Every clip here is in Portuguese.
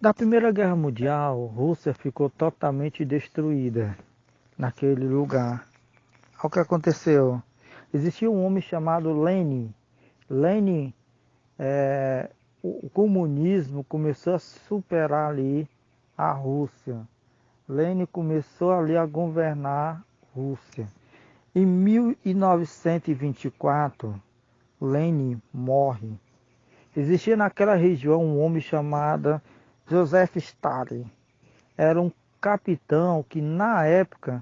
Da Primeira Guerra Mundial, Rússia ficou totalmente destruída naquele lugar. O que aconteceu? Existia um homem chamado Lenin. Lenin, o comunismo começou a superar ali a Rússia. Lenin começou ali a governar a Rússia. Em 1924, Lenin morre. Existia naquela região um homem chamado Joseph Stalin. Era um capitão que na época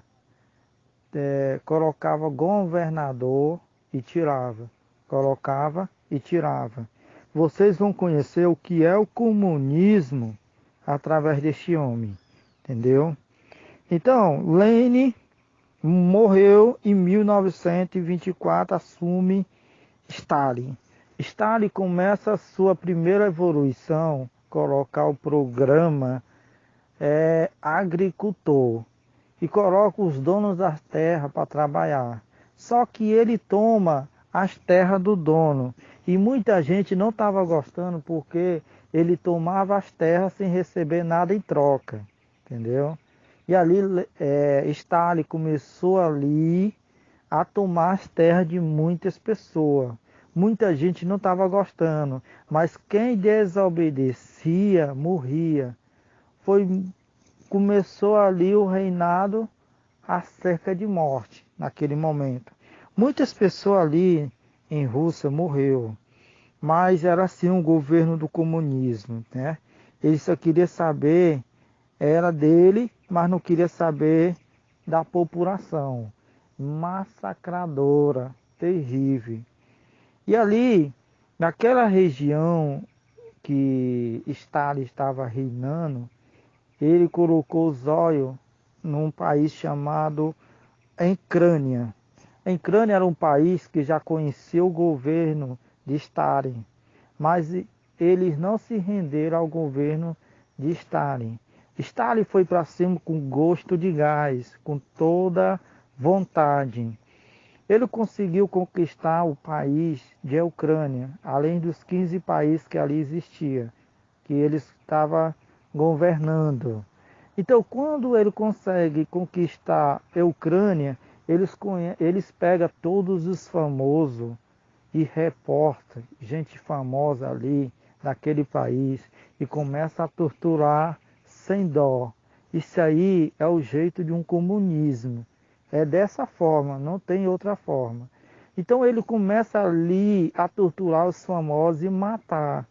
colocava governador e tirava. Colocava e tirava. Vocês vão conhecer o que é o comunismo através deste homem. Entendeu? Então, Lenin morreu em 1924, assume Stalin. Stalin começa a sua primeira evolução, colocar o programa agricultor e coloca os donos das terras para trabalhar. Só que ele toma as terras do dono e muita gente não estava gostando porque ele tomava as terras sem receber nada em troca, entendeu? E ali Stalin começou ali a tomar as terras de muitas pessoas. Muita gente não estava gostando, mas quem desobedecia morria. Começou ali o reinado acerca de morte naquele momento. Muitas pessoas ali em Rússia morreu, mas era assim um governo do comunismo, né? Ele só queria saber, era dele, mas não queria saber da população. Massacradora, terrível. E ali, naquela região que Stalin estava reinando, ele colocou os olhos num país chamado Ucrânia. A Ucrânia era um país que já conhecia o governo de Stalin, mas eles não se renderam ao governo de Stalin. Stalin foi para cima com gosto de gás, com toda vontade. Ele conseguiu conquistar o país de Ucrânia, além dos 15 países que ali existiam, que ele estava governando. Então, quando ele consegue conquistar a Ucrânia, eles pegam todos os famosos e repórter, gente famosa ali naquele país, e começa a torturar sem dó. Isso aí é o jeito de um comunismo. É dessa forma, não tem outra forma. Então ele começa ali a torturar os famosos e matar.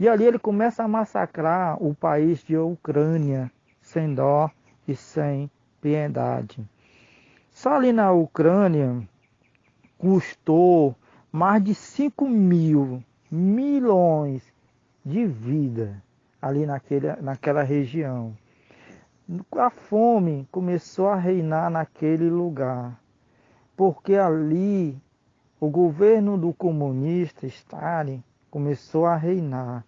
E ali ele começa a massacrar o país de Ucrânia, sem dó e sem piedade. Só ali na Ucrânia custou mais de 5 mil milhões de vidas ali naquela região. A fome começou a reinar naquele lugar, porque ali o governo do comunista Stalin começou a reinar.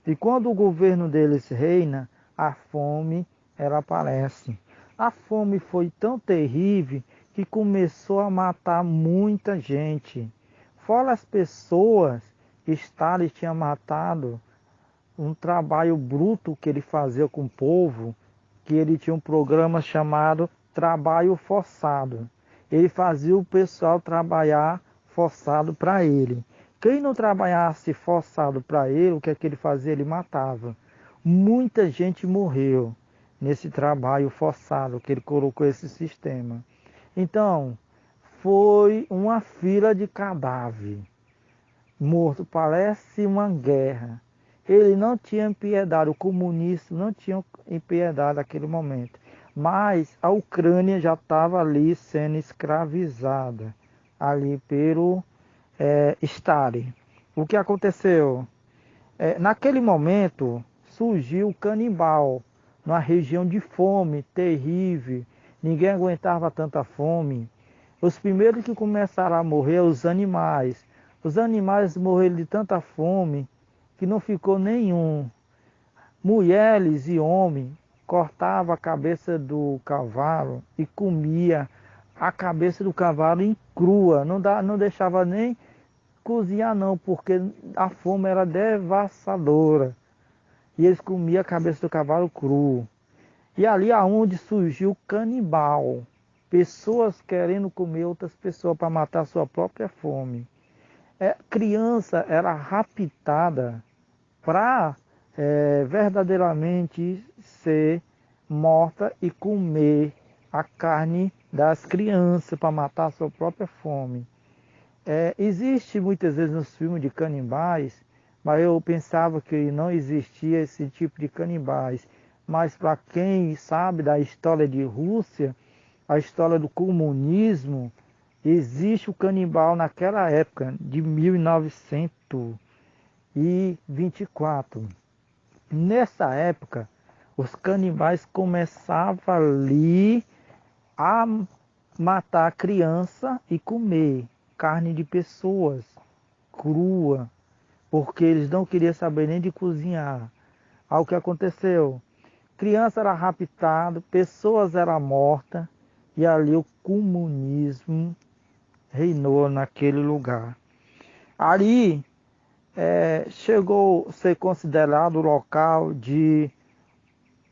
E quando o governo deles reina, a fome ela aparece. A fome foi tão terrível que começou a matar muita gente. Fora as pessoas que Stalin tinha matado, um trabalho bruto que ele fazia com o povo, que ele tinha um programa chamado trabalho forçado. Ele fazia o pessoal trabalhar forçado para ele. Quem não trabalhasse forçado para ele, o que é que ele fazia? Ele matava. Muita gente morreu nesse trabalho forçado que ele colocou esse sistema. Então, foi uma fila de cadáver morto, parece uma guerra. Ele não tinha piedade, o comunista não tinha piedade naquele momento. Mas a Ucrânia já estava ali sendo escravizada, ali pelo Stalin. O que aconteceu? Naquele momento surgiu o canibal, numa região de fome terrível, ninguém aguentava tanta fome. Os primeiros que começaram a morrer, os animais. Os animais morreram de tanta fome que não ficou nenhum. Mulheres e homens cortavam a cabeça do cavalo e comia a cabeça do cavalo em crua. Não deixava nem cozinhar não, porque a fome era devastadora. e eles comiam a cabeça do cavalo cru. E ali aonde surgiu o canibal, pessoas querendo comer outras pessoas para matar sua própria fome. Criança era raptada para verdadeiramente ser morta e comer a carne das crianças para matar a sua própria fome. Existe muitas vezes nos filmes de canibais, mas eu pensava que não existia esse tipo de canibais. Mas para quem sabe da história de Rússia, a história do comunismo, existe o canibal naquela época, de 1924. Nessa época, os canibais começavam ali a matar a criança e comer carne de pessoas crua, porque eles não queriam saber nem de cozinhar. Aí o que aconteceu? Criança era raptada, pessoas eram mortas, e ali o comunismo reinou naquele lugar. Ali chegou a ser considerado o local de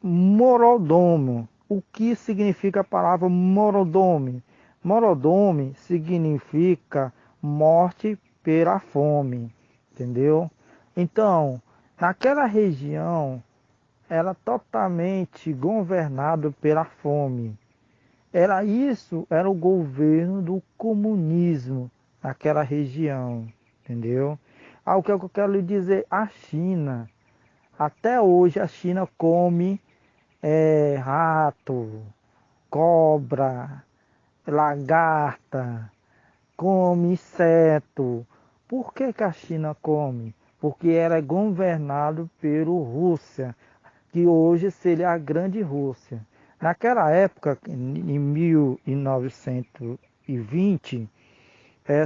Morodomo. O que significa a palavra Morodome? Morodome significa morte pela fome, entendeu? Então, naquela região era totalmente governado pela fome. Era o governo do comunismo naquela região, entendeu? O que eu quero lhe dizer, a China, até hoje a China come rato, cobra, lagarta, come inseto. Por que que a China come? Porque era governado pela Rússia, que hoje seria a Grande Rússia. Naquela época, em 1920,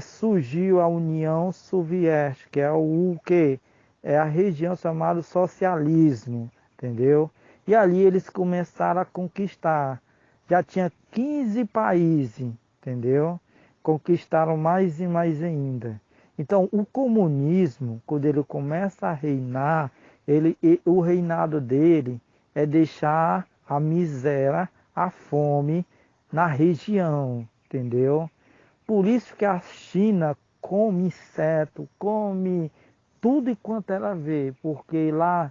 surgiu a União Soviética, que é o que? É a região chamada socialismo, entendeu? E ali eles começaram a conquistar. Já tinha 15 países, entendeu? Conquistaram mais e mais ainda. Então, o comunismo, quando ele começa a reinar, o reinado dele é deixar a miséria, a fome na região, entendeu? Por isso que a China come inseto, come tudo enquanto ela vê, porque lá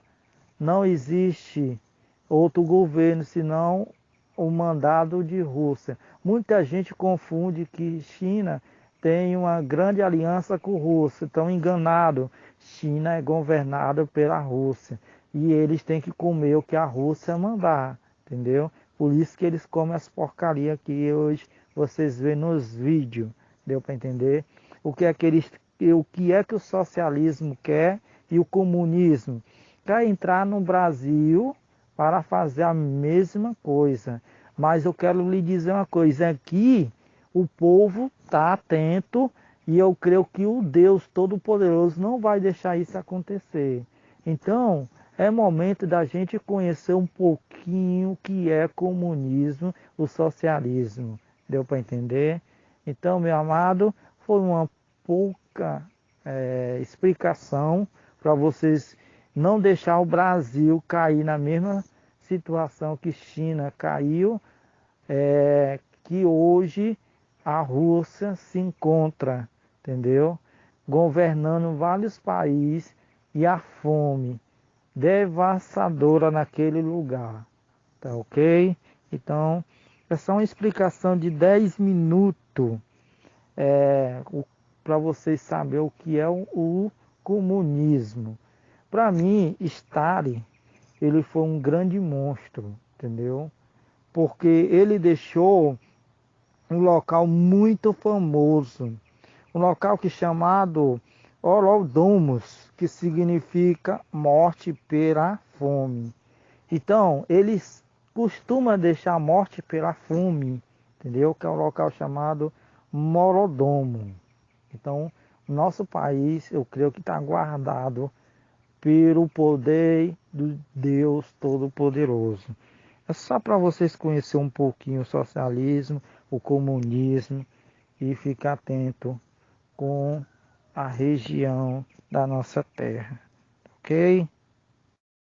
não existe outro governo senão o mandado de Rússia. Muita gente confunde que China tem uma grande aliança com a Rússia, estão enganados. China é governada pela Rússia e eles têm que comer o que a Rússia mandar, entendeu? Por isso que eles comem as porcarias que hoje vocês vêem nos vídeos, deu para entender? O que é que o socialismo quer e o comunismo? Quer entrar no Brasil para fazer a mesma coisa. Mas eu quero lhe dizer uma coisa, aqui o povo está atento e eu creio que o Deus Todo-Poderoso não vai deixar isso acontecer. Então, é momento da gente conhecer um pouquinho o que é comunismo, o socialismo. Deu para entender? Então, meu amado, foi uma pouca explicação para vocês não deixar o Brasil cair na mesma situação que China caiu, que hoje a Rússia se encontra, entendeu? Governando vários países e a fome devastadora naquele lugar, tá ok? Então, é só uma explicação de 10 minutos para vocês saberem o que é o comunismo. Para mim, Stalin, ele foi um grande monstro, entendeu? Porque ele deixou um local muito famoso, um local que é chamado Holodomos, que significa morte pela fome. Então, eles costumam deixar a morte pela fome, entendeu? Que é um local chamado Morodomo. Então, nosso país, eu creio que está guardado pelo poder do Deus Todo-Poderoso. É só para vocês conhecerem um pouquinho o socialismo, o comunismo e ficar atento com a região da nossa terra, ok?